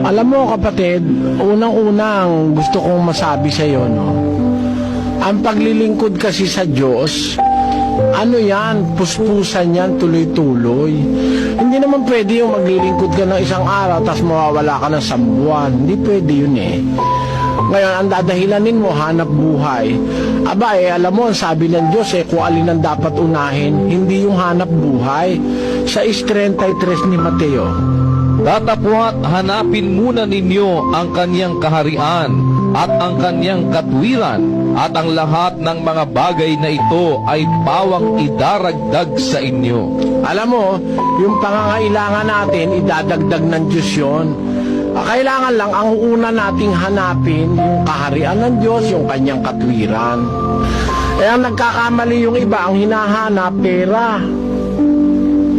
Alam mo kapatid, unang-unang gusto kong masabi sa iyo, no? Ang paglilingkod kasi sa Diyos, ano yan, puspusan yan, tuloy-tuloy. Hindi naman pwede yung maglilingkod ka ng isang araw tapos mawawala ka ng sambuan. Hindi pwede yun eh. Ngayon, ang dadahilanin mo, hanap buhay. Aba alam mo, ang sabi ng Diyos kung alin ang dapat unahin, hindi yung hanap buhay. Sa 6:33 ni Mateo, Datapwat hanapin muna ninyo ang kanyang kaharian at ang kanyang katwiran, at ang lahat ng mga bagay na ito ay pawang idaragdag sa inyo. alam mo, yung pangangailangan natin, idadagdag ng Diyos yun. Kailangan lang, ang una nating hanapin, yung kaharian ng Diyos, yung kanyang katwiran. Ang nagkakamali yung iba, ang hinahanap, pera.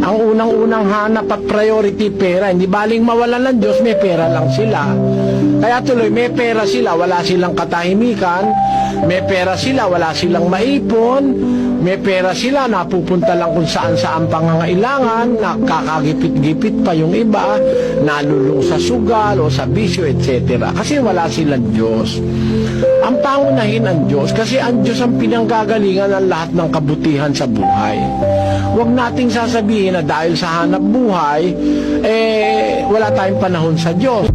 Ang unang-unang hanap at priority, pera. Hindi baling mawalan ng Diyos, may pera lang sila. Kaya tuloy, may pera sila, wala silang katahimikan. May pera sila, wala silang maipon. May pera sila, napupunta lang kung saan-saan pangangailangan. Nakakagipit-gipit pa yung iba. Nalulung sa sugal o sa bisyo, etc. Kasi wala silang Diyos. Ang pangunahin ang Diyos, kasi ang Diyos ang pinanggagalingan ng lahat ng kabutihan sa buhay. Huwag nating sasabihin na dahil sa hanap buhay, wala tayong panahon sa Diyos.